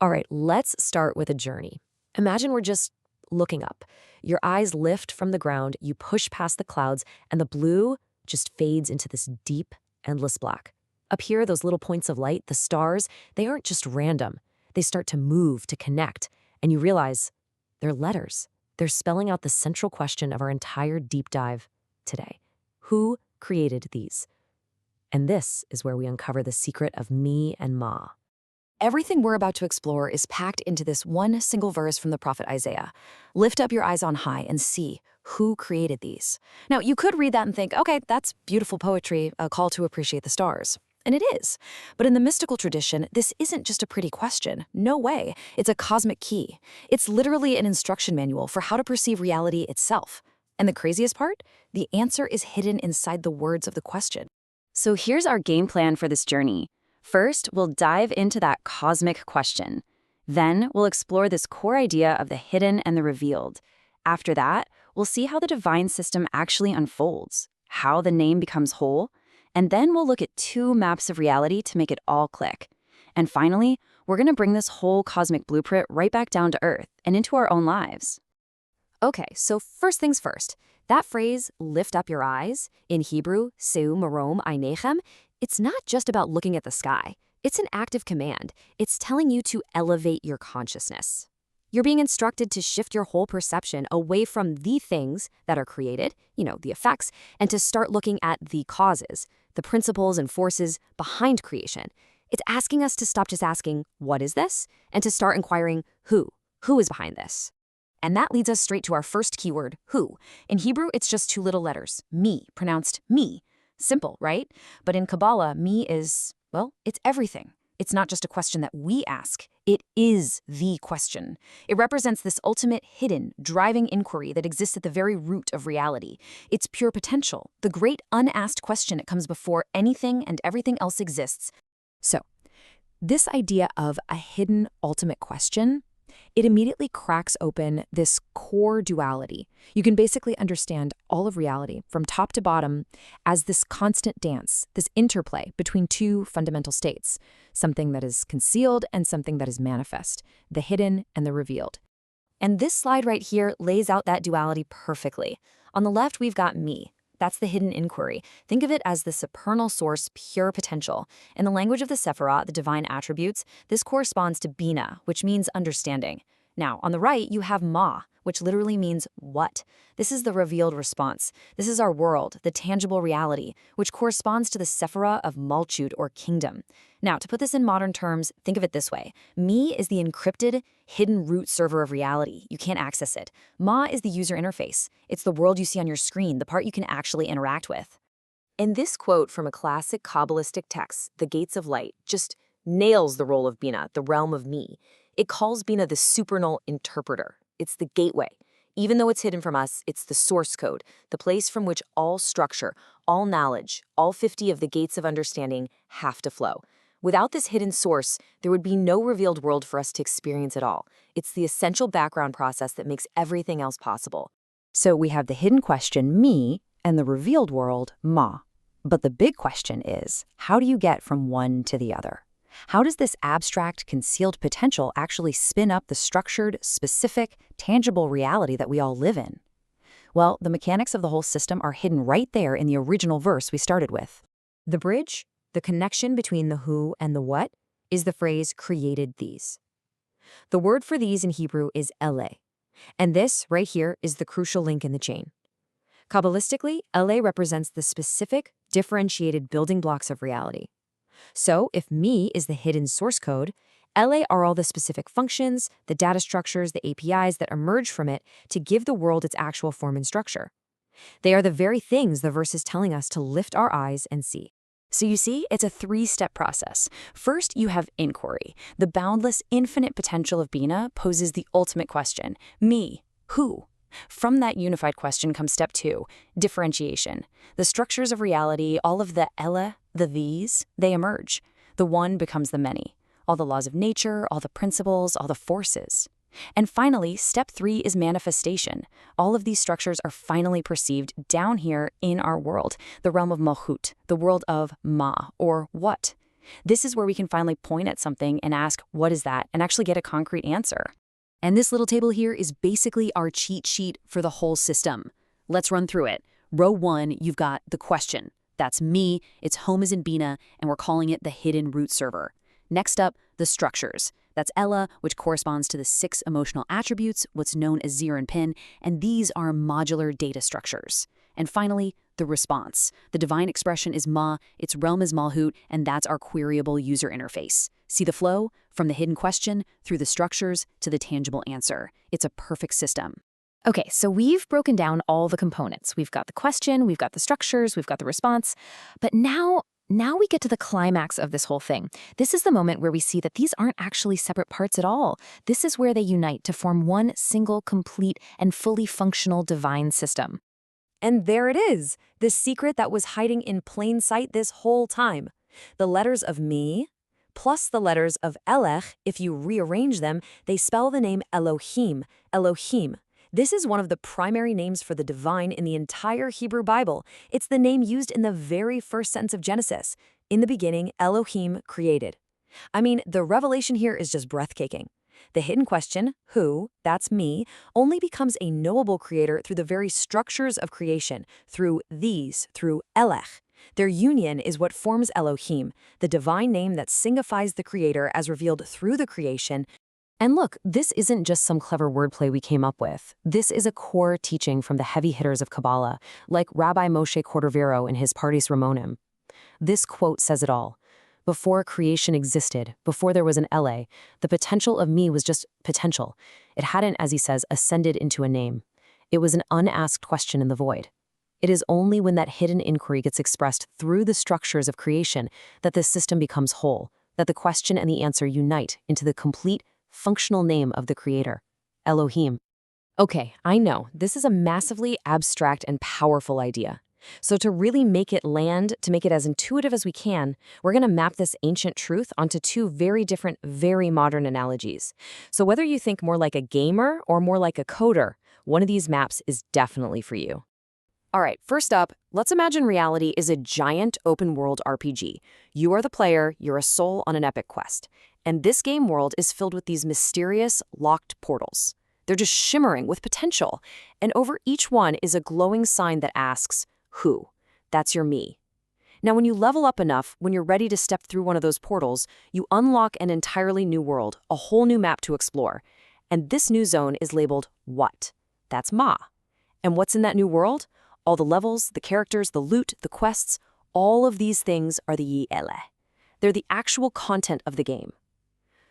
All right, let's start with a journey. Imagine we're just looking up. Your eyes lift from the ground, you push past the clouds, and the blue just fades into this deep, endless black. Up here, those little points of light, the stars, they aren't just random. They start to move, to connect, and you realize they're letters. They're spelling out the central question of our entire deep dive today. Who created these? And this is where we uncover the secret of me and Ma. Everything we're about to explore is packed into this one single verse from the prophet Isaiah. Lift up your eyes on high and see who created these. Now, you could read that and think, okay, that's beautiful poetry, a call to appreciate the stars. And it is. But in the mystical tradition, this isn't just a pretty question. No way. It's a cosmic key. It's literally an instruction manual for how to perceive reality itself. And the craziest part? The answer is hidden inside the words of the question. So here's our game plan for this journey. First, we'll dive into that cosmic question. Then, we'll explore this core idea of the hidden and the revealed. After that, we'll see how the divine system actually unfolds, how the name becomes whole, and then we'll look at 2 maps of reality to make it all click. And finally, we're going to bring this whole cosmic blueprint right back down to Earth and into our own lives. Okay, so first things first. That phrase, lift up your eyes, in Hebrew, seu marom einechem, it's not just about looking at the sky. It's an active command. It's telling you to elevate your consciousness. You're being instructed to shift your whole perception away from the things that are created, the effects, and to start looking at the causes, the principles and forces behind creation. It's asking us to stop just asking, what is this? And to start inquiring, who? Who is behind this? And that leads us straight to our first keyword, who. In Hebrew, it's just 2 little letters, me, pronounced me. Simple, right? But in Kabbalah, me is, it's everything. It's not just a question that we ask. It is the question. It represents this ultimate hidden, driving inquiry that exists at the very root of reality. It's pure potential, the great unasked question that comes before anything and everything else exists. So, this idea of a hidden ultimate question, it immediately cracks open this core duality. You can basically understand all of reality from top to bottom as this constant dance, this interplay between 2 fundamental states, something that is concealed and something that is manifest, the hidden and the revealed. And this slide right here lays out that duality perfectly. On the left, we've got me. That's the hidden inquiry. Think of it as the supernal source, pure potential. In the language of the Sephirah, the divine attributes, this corresponds to Bina, which means understanding. Now, on the right, you have Ma, which literally means what. This is the revealed response. This is our world, the tangible reality, which corresponds to the Sephirah of Malchut or kingdom. Now, to put this in modern terms, think of it this way. Me is the encrypted, hidden root server of reality. You can't access it. Ma is the user interface. It's the world you see on your screen, the part you can actually interact with. And this quote from a classic Kabbalistic text, The Gates of Light, just nails the role of Bina, the realm of me. It calls Bina the supernal interpreter. It's the gateway. Even though it's hidden from us, it's the source code, the place from which all structure, all knowledge, all 50 of the gates of understanding have to flow. Without this hidden source, there would be no revealed world for us to experience at all. It's the essential background process that makes everything else possible. So we have the hidden question, me, and the revealed world, Ma. But the big question is, how do you get from one to the other? How does this abstract, concealed potential actually spin up the structured, specific, tangible reality that we all live in? Well, the mechanics of the whole system are hidden right there in the original verse we started with. The bridge, the connection between the who and the what, is the phrase created these. The word for these in Hebrew is ele. And this, right here, is the crucial link in the chain. Kabbalistically, ele represents the specific, differentiated building blocks of reality. So, if me is the hidden source code, ele are all the specific functions, the data structures, the APIs that emerge from it to give the world its actual form and structure. They are the very things the verse is telling us to lift our eyes and see. So you see, it's a 3-step process. First, you have inquiry. The boundless, infinite potential of Bina poses the ultimate question, me, who? From that unified question comes step 2, differentiation. The structures of reality, all of the ele, the these, they emerge. The one becomes the many. All the laws of nature, all the principles, all the forces. And finally, step 3 is manifestation. All of these structures are finally perceived down here in our world, the realm of Malchut, the world of Ma, or what. This is where we can finally point at something and ask, what is that? And actually get a concrete answer. And this little table here is basically our cheat sheet for the whole system. Let's run through it. Row 1, you've got the question. That's me, its home is in Bina, and we're calling it the hidden root server. Next up, the structures. That's Ella, which corresponds to the 6 emotional attributes, what's known as Zir and Pin, and these are modular data structures. And finally, the response. The divine expression is Ma, its realm is Malhut, and that's our queryable user interface. See the flow? From the hidden question, through the structures, to the tangible answer. It's a perfect system. Okay, so we've broken down all the components. We've got the question, we've got the structures, we've got the response. But now we get to the climax of this whole thing. This is the moment where we see that these aren't actually separate parts at all. This is where they unite to form one single, complete, and fully functional divine system. And there it is, the secret that was hiding in plain sight this whole time. The letters of me, plus the letters of Elech, if you rearrange them, they spell the name Elohim, Elohim. This is one of the primary names for the divine in the entire Hebrew Bible. It's the name used in the very first sentence of Genesis. In the beginning, Elohim created. I mean, the revelation here is just breathtaking. The hidden question, who, that's me, only becomes a knowable creator through the very structures of creation, through Elech. Their union is what forms Elohim, the divine name that signifies the creator as revealed through the creation. And look, this isn't just some clever wordplay we came up with. This is a core teaching from the heavy hitters of Kabbalah, like Rabbi Moshe Cordovero in his Pardes Ramonim. This quote says it all. Before creation existed, before there was an LA, the potential of me was just potential. It hadn't, as he says, ascended into a name. It was an unasked question in the void. It is only when that hidden inquiry gets expressed through the structures of creation that the system becomes whole, that the question and the answer unite into the complete, functional name of the creator, Elohim. Okay, I know, this is a massively abstract and powerful idea. So to really make it land, to make it as intuitive as we can, we're going to map this ancient truth onto 2 very different, very modern analogies. So whether you think more like a gamer or more like a coder, one of these maps is definitely for you. All right, first up, let's imagine reality is a giant open-world RPG. You are the player, you're a soul on an epic quest. And this game world is filled with these mysterious, locked portals. They're just shimmering with potential. And over each one is a glowing sign that asks, who? That's your me. Now, when you level up enough, when you're ready to step through one of those portals, you unlock an entirely new world, a whole new map to explore. And this new zone is labeled what? That's Ma. And what's in that new world? All the levels, the characters, the loot, the quests, all of these things are the Yele. They're the actual content of the game.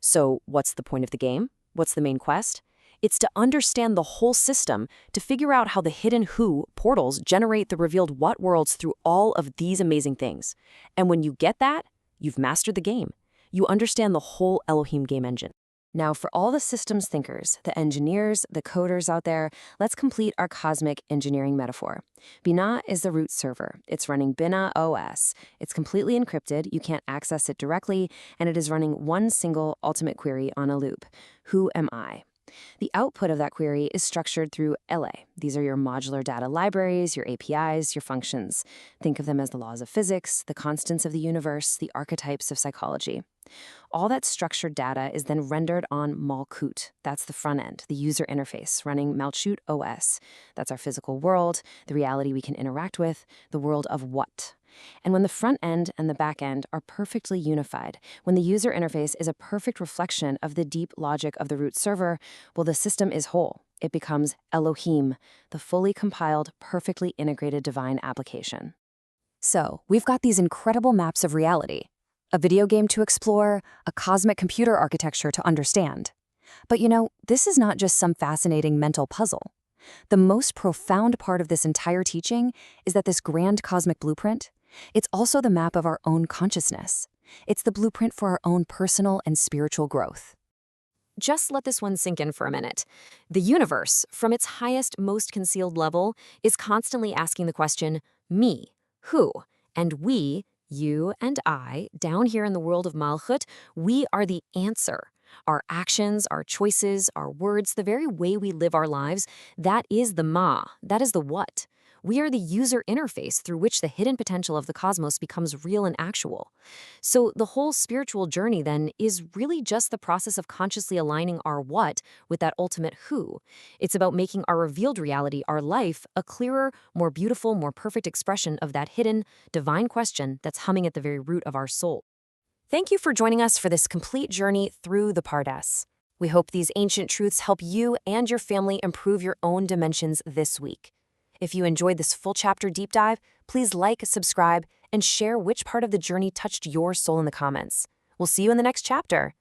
So what's the point of the game? What's the main quest? It's to understand the whole system, to figure out how the hidden who portals generate the revealed what worlds through all of these amazing things. And when you get that, you've mastered the game. You understand the whole Elohim game engine. Now, for all the systems thinkers, the engineers, the coders out there, let's complete our cosmic engineering metaphor. Bina is the root server. It's running Bina OS. It's completely encrypted, you can't access it directly, and it is running one single ultimate query on a loop. Who am I? The output of that query is structured through LA. These are your modular data libraries, your APIs, your functions. Think of them as the laws of physics, the constants of the universe, the archetypes of psychology. All that structured data is then rendered on Malkut. That's the front end, the user interface, running Malchut OS. That's our physical world, the reality we can interact with, the world of what. And when the front end and the back end are perfectly unified, when the user interface is a perfect reflection of the deep logic of the root server, well, the system is whole. It becomes Elohim, the fully compiled, perfectly integrated divine application. So, we've got these incredible maps of reality. A video game to explore, a cosmic computer architecture to understand. But this is not just some fascinating mental puzzle. The most profound part of this entire teaching is that this grand cosmic blueprint, it's also the map of our own consciousness. It's the blueprint for our own personal and spiritual growth. Just let this one sink in for a minute. The universe, from its highest, most concealed level, is constantly asking the question, me, who? And we, you and I, down here in the world of Malchut, we are the answer. Our actions, our choices, our words, the very way we live our lives, that is the Ma, that is the what. We are the user interface through which the hidden potential of the cosmos becomes real and actual. So the whole spiritual journey then is really just the process of consciously aligning our what with that ultimate who. It's about making our revealed reality, our life, a clearer, more beautiful, more perfect expression of that hidden, divine question that's humming at the very root of our soul. Thank you for joining us for this complete journey through the Pardes. We hope these ancient truths help you and your family improve your own dimensions this week. If you enjoyed this full chapter deep dive, please like, subscribe, and share which part of the journey touched your soul in the comments. We'll see you in the next chapter.